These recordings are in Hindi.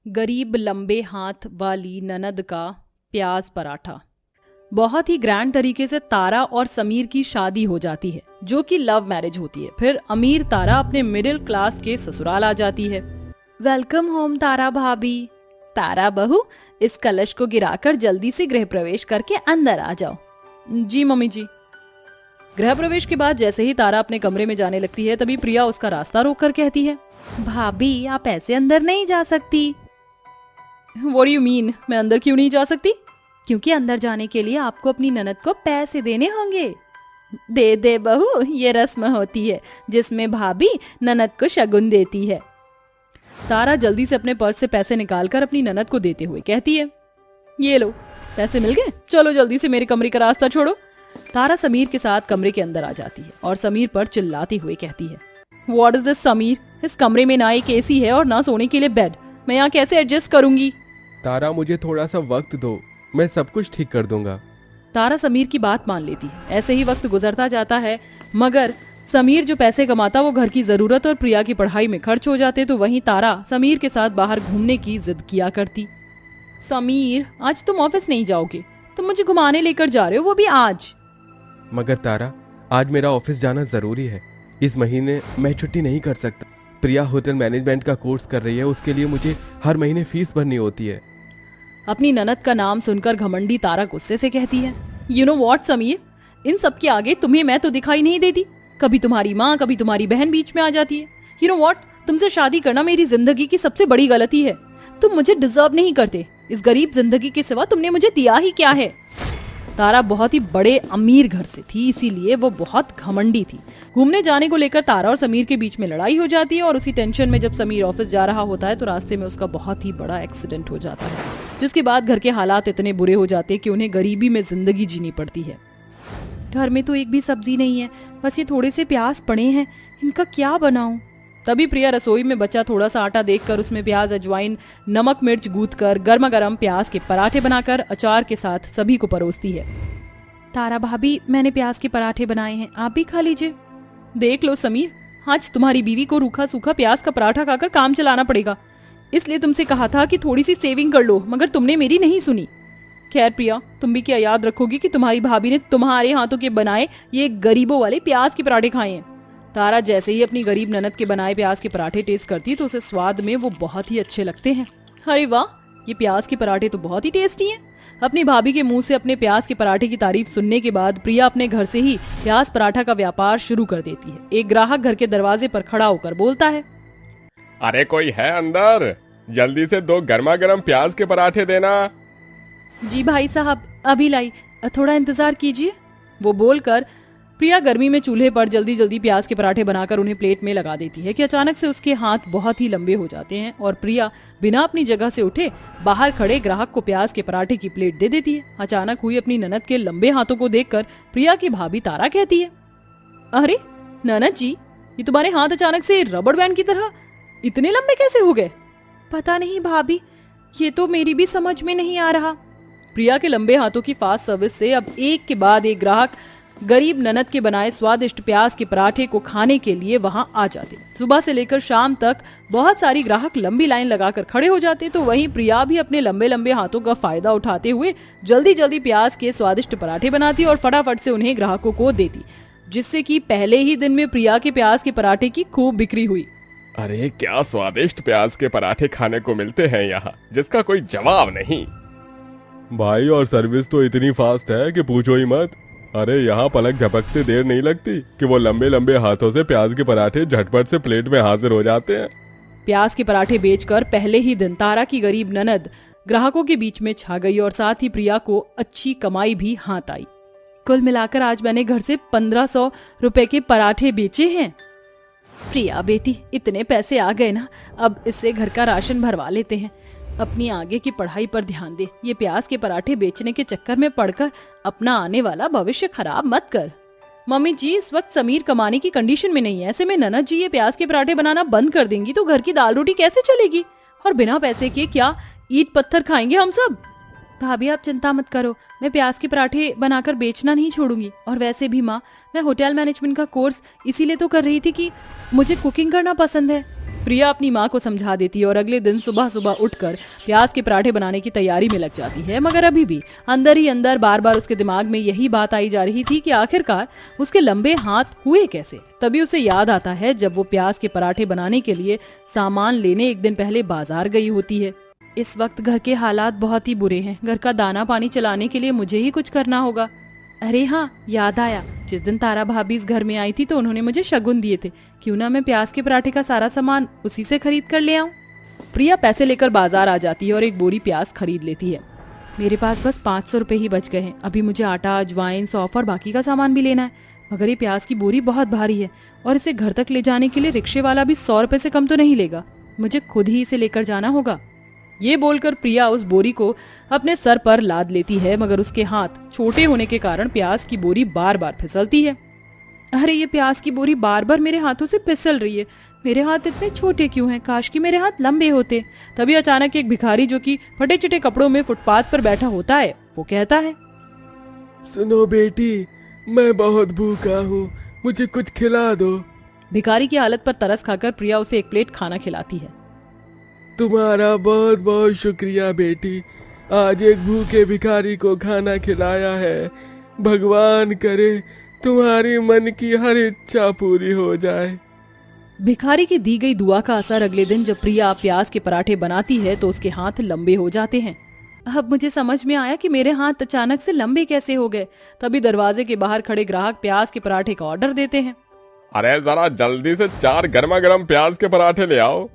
गरीब लंबे हाथ वाली ननद का प्याज पराठा। बहुत ही ग्रैंड तरीके से तारा और समीर की शादी हो जाती है, जो कि लव मैरिज होती है। फिर अमीर तारा अपने मिडिल क्लास के ससुराल आ जाती है। वेलकम होम तारा भाभी। तारा बहू, इस कलश को गिराकर जल्दी से गृह प्रवेश करके अंदर आ जाओ। जी मम्मी जी। गृह प्रवेश के बाद जैसे ही तारा अपने कमरे में जाने लगती है, तभी प्रिया उसका रास्ता रोककर कहती है, भाभी आप ऐसे अंदर नहीं जा सकती। What do you mean? मैं अंदर क्यों नहीं जा सकती? क्योंकि अंदर जाने के लिए आपको अपनी ननद को पैसे देने होंगे। दे दे बहू, ये रस्म होती है जिसमें भाभी ननद को शगुन देती है। तारा जल्दी से अपने पर्स से पैसे निकालकर अपनी ननद को देते हुए कहती है, ये लो पैसे मिल गए, चलो जल्दी से मेरे कमरे का रास्ता छोड़ो। तारा समीर के साथ कमरे के अंदर आ जाती है और समीर पर चिल्लाती हुए कहती है, व्हाट इज दिस समीर? इस कमरे में ना एक एसी है और ना सोने के लिए बेड, मैं यहाँ कैसे एडजस्ट करूंगी? तारा मुझे थोड़ा सा वक्त दो, मैं सब कुछ ठीक कर दूंगा। तारा समीर की बात मान लेती है। ऐसे ही वक्त गुजरता जाता है, मगर समीर जो पैसे कमाता वो घर की जरूरत और प्रिया की पढ़ाई में खर्च हो जाते, तो वहीं तारा समीर के साथ बाहर घूमने की जिद किया करती। समीर, आज तुम ऑफिस नहीं जाओगे, तुम मुझे घुमाने लेकर जा रहे हो, वो भी आज। मगर तारा, आज मेरा ऑफिस जाना जरूरी है, इस महीने मैं छुट्टी नहीं कर सकता। प्रिया होटल मैनेजमेंट का कोर्स कर रही है, उसके लिए मुझे हर महीने फीस भरनी होती है। अपनी ननद का नाम सुनकर घमंडी तारा गुस्से से कहती है, यू नो व्हाट समीर, इन सब के आगे तुम्हें मैं तो दिखाई नहीं देती। कभी तुम्हारी माँ, कभी तुम्हारी बहन बीच में आ जाती है। यू नो व्हाट, तुमसे शादी करना मेरी जिंदगी की सबसे बड़ी गलती है। तुम मुझे डिजर्व नहीं करते। इस गरीब जिंदगी के सिवा तुमने मुझे दिया ही क्या है? तारा बहुत ही बड़े अमीर घर से थी, इसीलिए वो बहुत घमंडी थी। घूमने जाने को लेकर तारा और समीर के बीच में लड़ाई हो जाती है और उसी टेंशन में जब समीर ऑफिस जा रहा होता है तो रास्ते में उसका बहुत ही बड़ा एक्सीडेंट हो जाता है, जिसके बाद घर के हालात इतने बुरे हो जाते हैं कि उन्हें गरीबी में जिंदगी जीनी पड़ती है। घर में तो एक भी सब्जी नहीं है, बस ये थोड़े से प्याज पड़े हैं, इनका क्या बनाऊं? तभी प्रिया रसोई में बचा थोड़ा सा आटा देखकर उसमें प्याज, अजवाइन, नमक, मिर्च गूंथकर गर्मा गर्म प्याज के पराठे बनाकर अचार के साथ सभी को परोसती है। तारा भाभी, मैंने प्याज के पराठे बनाए हैं, आप भी खा लीजिए। देख लो समीर, आज तुम्हारी बीवी को रूखा सूखा प्याज का पराठा खाकर काम चलाना पड़ेगा, इसलिए तुमसे कहा था कि थोड़ी सी सेविंग कर लो, मगर तुमने मेरी नहीं सुनी। खैर प्रिया, तुम भी क्या याद रखोगी कि तुम्हारी भाभी ने तुम्हारे हाथों के बनाए ये गरीबों वाले प्याज के पराठे खाए हैं। तारा जैसे ही अपनी गरीब ननद के बनाए प्याज के पराठे टेस्ट करती तो उसे स्वाद में वो बहुत ही अच्छे लगते हैं। अरे वाह, ये प्याज के पराठे तो बहुत ही टेस्टी हैं। अपनी भाभी के मुंह से अपने प्याज के पराठे की तारीफ सुनने के बाद प्रिया अपने घर से ही प्याज पराठा का व्यापार शुरू कर देती है। एक ग्राहक घर के दरवाजे पर खड़ा होकर बोलता है, अरे कोई है अंदर? जल्दी से 2 गर्मा गर्म प्याज के पराठे देना। जी भाई साहब, अभी लाई, थोड़ा इंतजार कीजिए। वो बोलकर प्रिया गर्मी में चूल्हे पर जल्दी जल्दी प्याज के पराठे बनाकर उन्हें प्लेट में लगा देती है कि अचानक से उसके हाथ बहुत ही लंबे हो जाते हैं और प्रिया बिना अपनी जगह से उठे बाहर खड़े ग्राहक को प्याज के पराठे की प्लेट दे देती है। अचानक हुई अपनी ननद के लंबे हाथों को देखकर प्रिया की भाभी तारा कहती है, अरे ननद जी, ये तुम्हारे हाथ अचानक से रबड़ बैंड की तरह इतने लंबे कैसे हो गए? पता नहीं भाभी, ये तो मेरी भी समझ में नहीं आ रहा। प्रिया के लंबे हाथों की फास्ट सर्विस से अब एक के बाद एक ग्राहक गरीब ननद के बनाए स्वादिष्ट प्याज के पराठे को खाने के लिए वहां आ जाते। सुबह से लेकर शाम तक बहुत सारी ग्राहक लंबी लाइन लगाकर खड़े हो जाते, तो वहीं प्रिया भी अपने लंबे लंबे हाथों का फायदा उठाते हुए जल्दी जल्दी प्याज के स्वादिष्ट पराठे बनाती और फटाफट से उन्हें ग्राहकों को देती, जिससे कि पहले ही दिन में प्रिया के प्याज के पराठे की खूब बिक्री हुई। अरे क्या स्वादिष्ट प्याज के पराठे खाने को मिलते हैं यहाँ, जिसका कोई जवाब नहीं। भाई, और सर्विस तो इतनी फास्ट है कि पूछो ही मत। अरे यहाँ पलक झपकते देर नहीं लगती कि वो लंबे लंबे हाथों से प्याज के पराठे झटपट से प्लेट में हाजिर हो जाते हैं। प्याज के पराठे बेचकर पहले ही दिन तारा की गरीब ननद ग्राहकों के बीच में छा गई और साथ ही प्रिया को अच्छी कमाई भी हाथ आई। कुल मिलाकर आज मैंने घर से 1500 रुपए के पराठे बेचे हैं। प्रिया बेटी, इतने पैसे आ गए ना, अब इससे घर का राशन भरवा लेते हैं। अपनी आगे की पढ़ाई पर ध्यान दे, ये प्याज के पराठे बेचने के चक्कर में पड़कर अपना आने वाला भविष्य खराब मत कर। मम्मी जी, इस वक्त समीर कमाने की कंडीशन में नहीं है, ऐसे में ननद जी ये प्याज के पराठे बनाना बंद कर देंगी तो घर की दाल रोटी कैसे चलेगी? और बिना पैसे के क्या ईंट पत्थर खाएंगे हम सब? भाभी आप चिंता मत करो, मैं प्याज के पराठे बनाकर बेचना नहीं छोड़ूंगी। और वैसे भी माँ, मैं होटल मैनेजमेंट का कोर्स इसीलिए तो कर रही थी कि मुझे कुकिंग करना पसंद है। प्रिया अपनी माँ को समझा देती है और अगले दिन सुबह सुबह उठकर प्याज के पराठे बनाने की तैयारी में लग जाती है। मगर अभी भी अंदर ही अंदर बार बार उसके दिमाग में यही बात आई जा रही थी कि आखिरकार उसके लंबे हाथ हुए कैसे। तभी उसे याद आता है जब वो प्याज के पराठे बनाने के लिए सामान लेने एक दिन पहले बाजार गई होती है। इस वक्त घर के हालात बहुत ही बुरे हैं। घर का दाना पानी चलाने के लिए मुझे ही कुछ करना होगा। अरे हाँ, याद आया, जिस दिन तारा भाभी इस घर में आई थी तो उन्होंने मुझे शगुन दिए थे। क्यों ना मैं प्याज के पराठे का सारा सामान उसी से खरीद कर ले आऊं। प्रिया पैसे लेकर बाजार आ जाती है और एक बोरी प्याज खरीद लेती है। मेरे पास बस 500 रुपए ही बच गए हैं। अभी मुझे आटा, अजवाइन, सौंफ और बाकी का सामान भी लेना है। मगर ये प्याज की बोरी बहुत भारी है और इसे घर तक ले जाने के लिए रिक्शे वाला भी 100 रुपए से कम तो नहीं लेगा। मुझे खुद ही इसे लेकर जाना होगा। ये बोलकर प्रिया उस बोरी को अपने सर पर लाद लेती है, मगर उसके हाथ छोटे होने के कारण प्याज की बोरी बार बार फिसलती है। अरे ये प्याज की बोरी बार बार मेरे हाथों से फिसल रही है। मेरे हाथ इतने छोटे क्यों हैं? काश कि मेरे हाथ लंबे होते। तभी अचानक एक भिखारी जो कि फटे चिटे कपड़ों में फुटपाथ पर बैठा होता है, वो कहता है, सुनो बेटी, मैं बहुत भूखा हूँ, मुझे कुछ खिला दो। भिखारी की हालत पर तरस खाकर प्रिया उसे एक प्लेट खाना खिलाती है। तुम्हारा बहुत बहुत शुक्रिया बेटी, आज एक भूखे भिखारी को खाना खिलाया है। भगवान करे तुम्हारी मन की हर इच्छा पूरी हो जाए। भिखारी की दी गई दुआ का असर अगले दिन जब प्रिया प्याज के पराठे बनाती है तो उसके हाथ लंबे हो जाते हैं। अब मुझे समझ में आया कि मेरे हाथ अचानक से लंबे कैसे हो गए। तभी दरवाजे के बाहर खड़े ग्राहक प्याज के पराठे का ऑर्डर देते हैं। अरे जरा जल्दी से 4 गर्मा गर्म प्याज के पराठे ले आओ।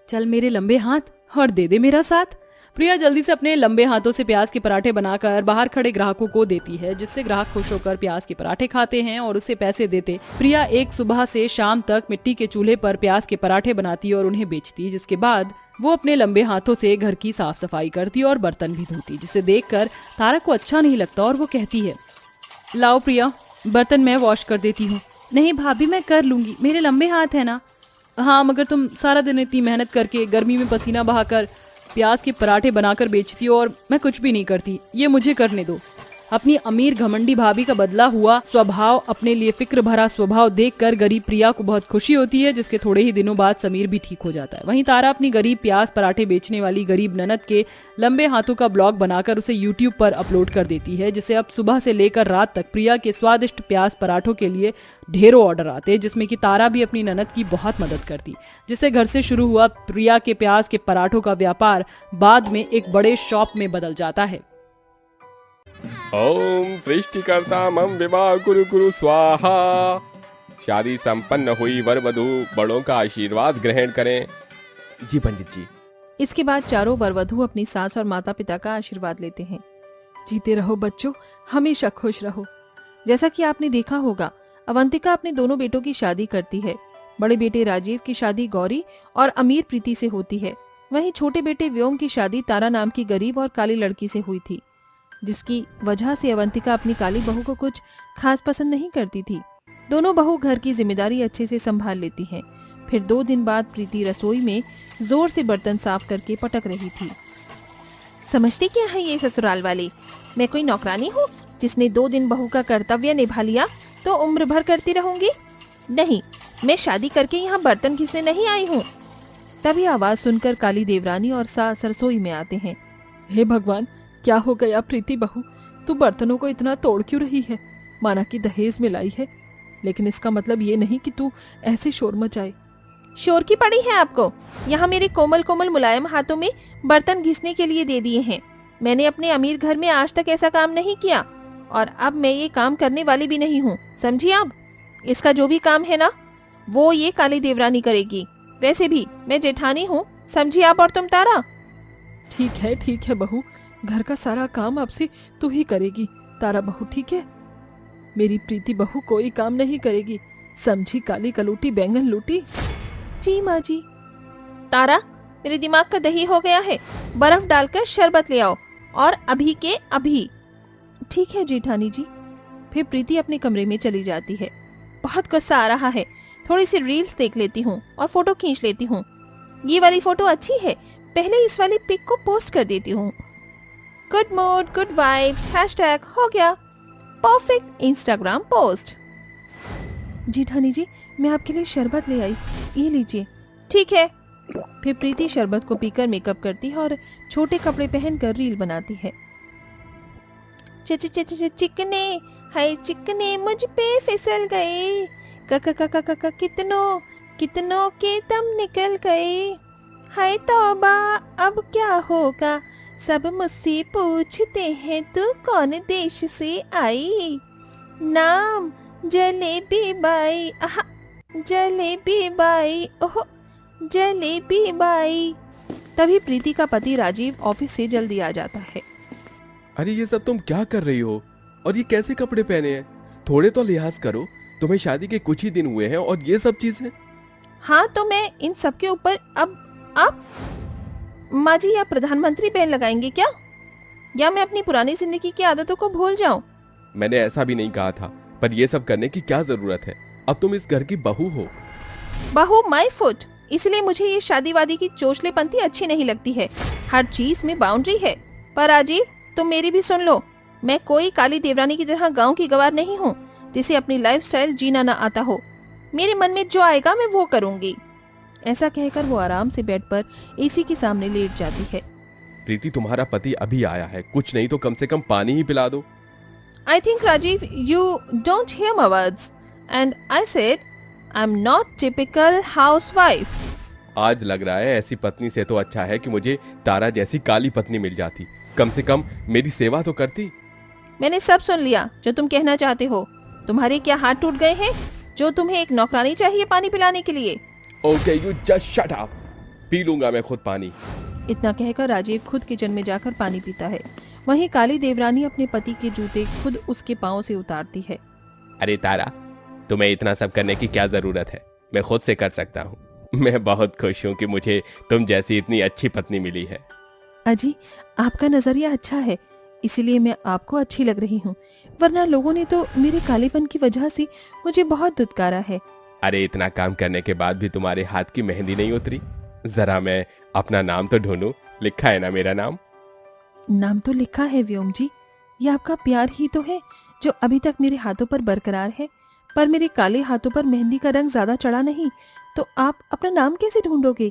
चल मेरे लंबे हाथ और दे दे मेरा साथ। प्रिया जल्दी से अपने लंबे हाथों से प्याज के पराठे बनाकर बाहर खड़े ग्राहकों को देती है, जिससे ग्राहक खुश होकर प्याज के पराठे खाते हैं और उसे पैसे देते। प्रिया एक सुबह से शाम तक मिट्टी के चूल्हे पर प्याज के पराठे बनाती और उन्हें बेचती, जिसके बाद वो अपने लंबे हाथों से घर की साफ सफाई करती और बर्तन भी धोती, जिसे देखकर तारा को अच्छा नहीं लगता और वो कहती है, लाओ प्रिया, बर्तन मैं वॉश कर देती हूँ। नहीं भाभी, मैं कर लूंगी, मेरे लंबे हाथ है ना। हाँ, मगर तुम सारा दिन इतनी मेहनत करके गर्मी में पसीना बहाकर प्याज के पराठे बनाकर बेचती हो और मैं कुछ भी नहीं करती, ये मुझे करने दो। अपनी अमीर घमंडी भाभी का बदला हुआ स्वभाव, अपने लिए फिक्र भरा स्वभाव देखकर गरीब प्रिया को बहुत खुशी होती है, जिसके थोड़े ही दिनों बाद समीर भी ठीक हो जाता है। वहीं तारा अपनी गरीब प्याज पराठे बेचने वाली गरीब ननद के लंबे हाथों का ब्लॉग बनाकर उसे यूट्यूब पर अपलोड कर देती है, जिसे अब सुबह से लेकर रात तक प्रिया के स्वादिष्ट प्याज पराठों के लिए ढेरों ऑर्डर आते, जिसमें कि तारा भी अपनी ननद की बहुत मदद करती, जिससे घर से शुरू हुआ प्रिया के प्याज के पराठों का व्यापार बाद में एक बड़े शॉप में बदल जाता है। ओम सृष्टिकर्ता मम विवाह कुरु कुरु स्वाहा। शादी संपन्न हुई वर वधू बड़ों का आशीर्वाद ग्रहण करें। जी पंडित जी। इसके बाद चारों वर वधू अपनी सास और माता पिता का आशीर्वाद लेते हैं। जीते रहो बच्चों, हमेशा खुश रहो। जैसा कि आपने देखा होगा, अवंतिका अपने दोनों बेटों की शादी करती है। बड़े बेटे राजीव की शादी गौरी और अमीर प्रीति से होती है। वहीं छोटे बेटे व्योम की शादी तारा नाम की गरीब और काली लड़की से हुई थी, जिसकी वजह से अवंतिका अपनी काली बहू को कुछ खास पसंद नहीं करती थी। दोनों बहू घर की जिम्मेदारी अच्छे से संभाल लेती हैं। फिर 2 दिन बाद प्रीति रसोई में जोर से बर्तन साफ करके पटक रही थी। समझती क्या है ये ससुराल वाली, मैं कोई नौकरानी हूँ जिसने 2 दिन बहू का कर्तव्य निभा लिया तो उम्र भर करती रहूंगी? नहीं, मैं शादी करके यहाँ बर्तन घिसने नहीं आई हूँ। तभी आवाज सुनकर काली देवरानी और सास रसोई में आते हैं। हे भगवान, क्या हो गया प्रीति बहू, तू बर्तनों को इतना तोड़ क्यों रही है? माना कि दहेज में लाई है, लेकिन इसका मतलब ये नहीं कि तू ऐसे शोर मचाए। शोर की पड़ी है आपको? यहाँ मेरे कोमल कोमल मुलायम हाथों में बर्तन घिसने के लिए दे दिए हैं। मैंने अपने अमीर घर में आज तक ऐसा काम नहीं किया और अब मैं ये काम करने वाली भी नहीं हूँ, समझिए आप। इसका जो भी काम है ना, वो ये काली देवरानी करेगी। वैसे भी मैं जेठानी हूँ, समझिए आप और तुम तारा। ठीक है बहू, घर का सारा काम अब से तू ही करेगी तारा बहू, ठीक है? मेरी प्रीति बहू कोई काम नहीं करेगी, समझी काली कलूटी बैंगन लूटी। जी माँ जी। तारा, मेरे दिमाग का दही हो गया है, बर्फ डालकर शरबत ले आओ और अभी के अभी। ठीक है जेठानी जी। फिर प्रीति अपने कमरे में चली जाती है। बहुत गुस्सा आ रहा है, थोड़ी सी रील्स देख लेती हूँ और फोटो खींच लेती हूँ। ये वाली फोटो अच्छी है, पहले इस वाली पिक को पोस्ट कर देती हूँ। Good mood, good vibes, hashtag हो गया परफेक्ट इंस्टाग्राम पोस्ट। जेठानी जी, मैं आपके लिए शरबत ले आई, ये लीजिए। ठीक है। फिर प्रीति शरबत को पीकर मेकअप करती है और छोटे कपड़े पहनकर रील बनाती है। चिकने, हाय चिकने मुझ पे फिसल गए, कितनों कितनों के दम निकल गए, हाय तौबा अब क्या होगा, सब मुझसे पूछते हैं तू कौन देश से आई, नाम जलेबी बाई, आहा jalebi by, oh jalebi by. तभी प्रीति का पति राजीव ऑफिस से जल्दी आ जाता है। अरे ये सब तुम क्या कर रही हो, और ये कैसे कपड़े पहने हैं? थोड़े तो लिहाज करो, तुम्हें शादी के कुछ ही दिन हुए हैं और ये सब चीजें। हाँ तो मैं इन सब के ऊपर अब आप माँ जी या प्रधानमंत्री बैन लगाएंगे क्या, या मैं अपनी पुरानी जिंदगी की आदतों को भूल जाऊं? मैंने ऐसा भी नहीं कहा था, पर ये सब करने की क्या जरूरत है? अब तुम इस घर की बहू हो। बहू माय फुट, इसलिए मुझे ये शादीवादी की चोचलेपंथी अच्छी नहीं लगती है। हर चीज में बाउंड्री है। पर राजीव तुम मेरी भी सुन लो, मैं कोई काली देवरानी की तरह गांव की गवार नहीं हूँ जिसे अपनी लाइफस्टाइल जीना ना आता हो। मेरे मन में जो आएगा मैं वो करूंगी। ऐसा कहकर वो आराम से बेड पर एसी के सामने लेट जाती है। प्रीति तुम्हारा पति अभी आया है, कुछ नहीं तो कम से कम पानी ही पिला दो। I think Rajiv, you don't hear my words, and I said I'm not typical housewife. आज लग रहा है ऐसी पत्नी से तो अच्छा है कि मुझे तारा जैसी काली पत्नी मिल जाती, कम से कम मेरी सेवा तो करती। मैंने सब सुन लिया जो तुम कहना चाहते हो। तुम्हारे क्या हाथ टूट गए हैं जो तुम्हें एक नौकरानी चाहिए पानी पिलाने के लिए? Okay you just shut up, P लूंगा मैं खुद पानी। इतना कहकर राजीव खुद किचन में जाकर पानी पीता है। वहीं काली देवरानी अपने पति के जूते खुद उसके पाँव से उतारती है। अरे तारा, तुम्हें इतना सब करने की क्या जरूरत है, मैं खुद से कर सकता हूँ। मैं बहुत खुश हूँ कि मुझे तुम जैसी इतनी अच्छी पत्नी मिली है। अजी आपका नजरिया अच्छा है, इसीलिए मैं आपको अच्छी लग रही हूँ, वरना लोगों ने तो मेरे कालेपन की वजह से मुझे बहुत दुत्कारा है। अरे इतना काम करने के बाद भी तुम्हारे हाथ की मेहंदी नहीं उतरी? जरा मैं अपना नाम तो ढूंढूं, लिखा है ना मेरा नाम? नाम तो लिखा है व्योम जी, ये आपका प्यार ही तो है जो अभी तक मेरे हाथों पर बरकरार है, पर मेरे काले हाथों पर मेहंदी का रंग ज्यादा चढ़ा नहीं, तो आप अपना नाम कैसे ढूंढोगे?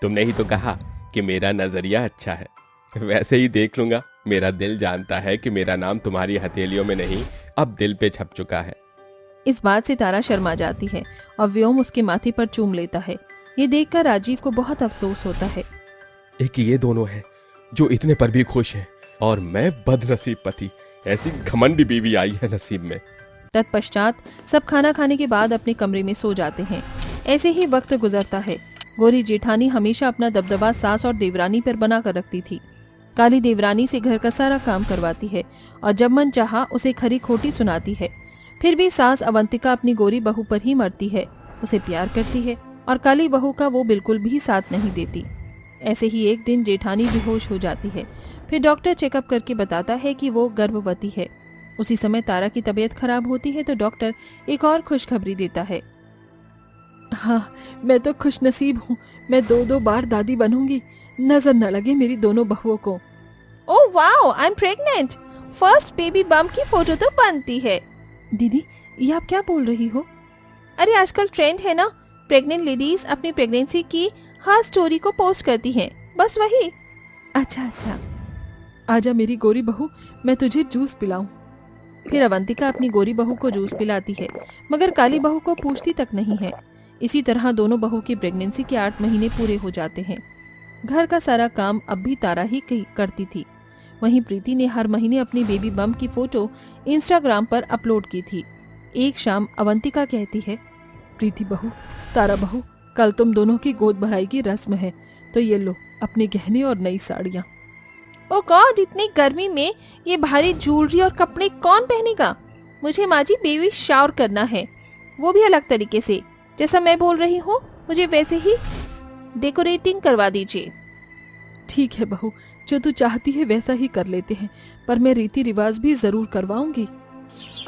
तुमने ही तो कहा कि मेरा नजरिया अच्छा है, वैसे ही देख लूंगा। मेरा दिल जानता है कि मेरा नाम तुम्हारी हथेलियों में नहीं, अब दिल पे छप चुका है। इस बात से तारा शर्मा जाती है और व्योम उसके माथे पर चूम लेता है। ये देखकर राजीव को बहुत अफसोस होता है। एक ये दोनों हैं जो इतने पर भी खुश हैं, और मैं बदनसीब पति, ऐसी घमंडी बीवी आई है नसीब में। तत्पश्चात सब खाना खाने के बाद अपने कमरे में सो जाते हैं। ऐसे ही वक्त गुजरता है। गोरी जेठानी हमेशा अपना दबदबा सास और देवरानी पर बना कर रखती थी। काली देवरानी से घर का सारा काम करवाती है और जब मन चाहा उसे खरी खोटी सुनाती है। फिर भी सास अवंतिका अपनी गोरी बहू पर ही मरती है, उसे प्यार करती है और काली बहू का वो बिल्कुल भी साथ नहीं देती। ऐसे ही एक दिन जेठानी बेहोश हो जाती है। फिर डॉक्टर चेकअप करके बताता है कि वो गर्भवती है। उसी समय तारा की तबीयत खराब होती है तो डॉक्टर एक और खुशखबरी देता है। हाँ, मैं तो खुशनसीब हूँ, मैं 2-2 बार दादी बनूंगी, नजर न लगे मेरी दोनों बहुओं को। Oh wow, I am pregnant, first baby bump की फोटो तो बनती है। दीदी ये आप क्या बोल रही हो? अरे आजकल ट्रेंड है ना, प्रेग्नेंट लेडीज अपनी प्रेगनेंसी की हर स्टोरी को पोस्ट करती हैं, बस वही। अच्छा, आजा मेरी गोरी बहू, मैं तुझे जूस पिलाऊं। फिर अवंतिका अपनी गोरी बहू को जूस पिलाती है, मगर काली बहू को पूछती तक नहीं है। इसी तरह दोनों बहू की प्रेगनेंसी के 8 महीने पूरे हो जाते हैं। घर का सारा काम अब भी तारा ही करती थी। वहीं प्रीति ने हर महीने अपनी बेबी बम्प की फोटो इंस्टाग्राम पर अपलोड की थी। एक शाम अवंतिका कहती है, प्रीति बहू, तारा बहू, कल तुम दोनों की गोद भराई की रस्म है, तो ये लो अपने गहने और नई साड़ियाँ। ओ गॉड, इतनी गर्मी में ये भारी ज्वेलरी और कपड़े कौन पहनेगा? मुझे माँ जी बेबी शावर करना है, वो भी अलग तरीके से, जैसा मैं बोल रही हूँ, मुझे वैसे ही डेकोरेटिंग करवा दीजिए। ठीक है बहू, जो तू चाहती है वैसा ही कर लेते हैं, पर मैं रीति रिवाज भी जरूर करवाऊंगी।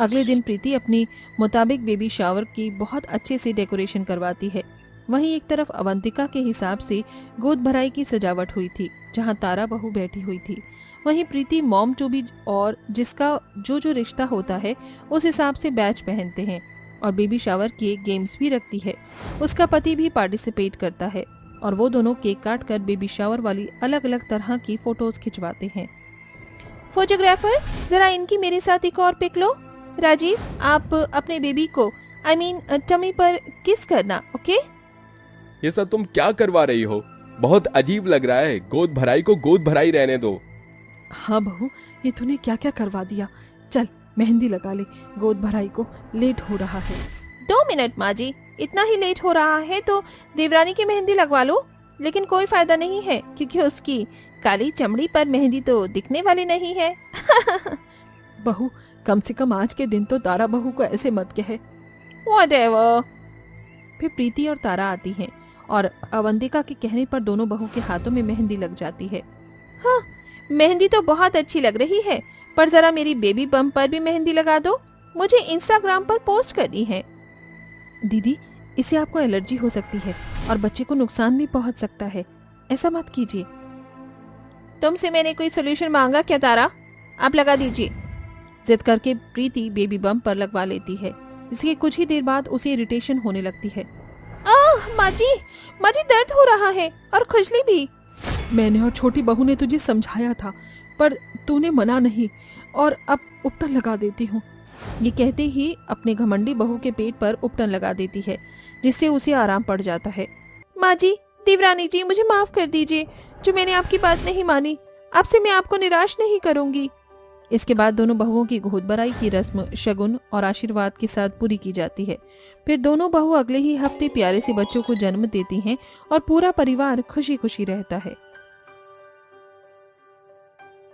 अगले दिन प्रीति अपनी मुताबिक बेबी शावर की बहुत अच्छे से डेकोरेशन करवाती है। वहीं एक तरफ अवंतिका के हिसाब से गोद भराई की सजावट हुई थी, जहां तारा बहू बैठी हुई थी। वहीं प्रीति मॉम टू बी और जिसका जो रिश्ता होता है उस हिसाब से बैच पहनते हैं। और बेबी शावर के गेम्स भी रखती है। उसका पति भी पार्टिसिपेट करता है और वो दोनों केक काट कर बेबी शावर वाली अलग अलग तरह की फोटोज खिंचवाते हैं। फोटोग्राफर, जरा इनकी मेरे साथ एक और पिक लो। राजीव, आप अपने बेबी को टमी पर किस करना, ओके? ये सब तुम क्या करवा रही हो? बहुत अजीब लग रहा है। गोद भराई को गोद भराई रहने दो। हाँ बहू, ये तूने क्या क्या करवा दिया। चल मेहंदी लगा ले गोद भराई को, लेट हो रहा है। 2 मिनट माँ जी, इतना ही लेट हो रहा है तो देवरानी की मेहंदी लगवा लो। लेकिन कोई फायदा नहीं है क्योंकि उसकी काली चमड़ी पर मेहंदी तो दिखने वाली नहीं है। बहू, कम से कम आज के दिन तो तारा बहू को ऐसे मत कहे। Whatever। फिर प्रीति और तारा आती हैं और अवंतिका के कहने पर दोनों बहू के हाथों में मेहंदी लग जाती है। हाँ, मेहंदी तो बहुत अच्छी लग रही है, पर जरा मेरी बेबी बम पर भी मेहंदी लगा दो, मुझे इंस्टाग्राम पर पोस्ट करनी है। दीदी, इससे आपको एलर्जी हो सकती है और बच्चे को नुकसान भी पहुंच सकता है, ऐसा मत कीजिए। तुमसे मैंने कोई सोल्यूशन मांगा क्या तारा? आप लगा दीजिए। जिद करके प्रीति बेबी बम पर लगवा लेती है, जिसके कुछ ही देर बाद उसे इरिटेशन होने लगती है। माँ जी दर्द हो रहा है और खुजली भी। मैंने और छोटी बहू ने तुझे समझाया था, पर तूने मना नहीं, और अब उपटन लगा देती हूँ। ये कहते ही अपने घमंडी बहू के पेट पर उपटन लगा देती है, जिससे उसे आराम पड़ जाता है। माँ जी, देवरानी जी, मुझे माफ कर दीजिए, जो मैंने आपकी बात नहीं मानी। आपसे मैं आपको निराश नहीं करूंगी। इसके बाद दोनों बहुओं की गोद भराई की रस्म शगुन और आशीर्वाद के साथ पूरी की जाती है। फिर दोनों बहू अगले ही हफ्ते प्यारे से बच्चों को जन्म देती हैं और पूरा परिवार खुशी खुशी रहता है।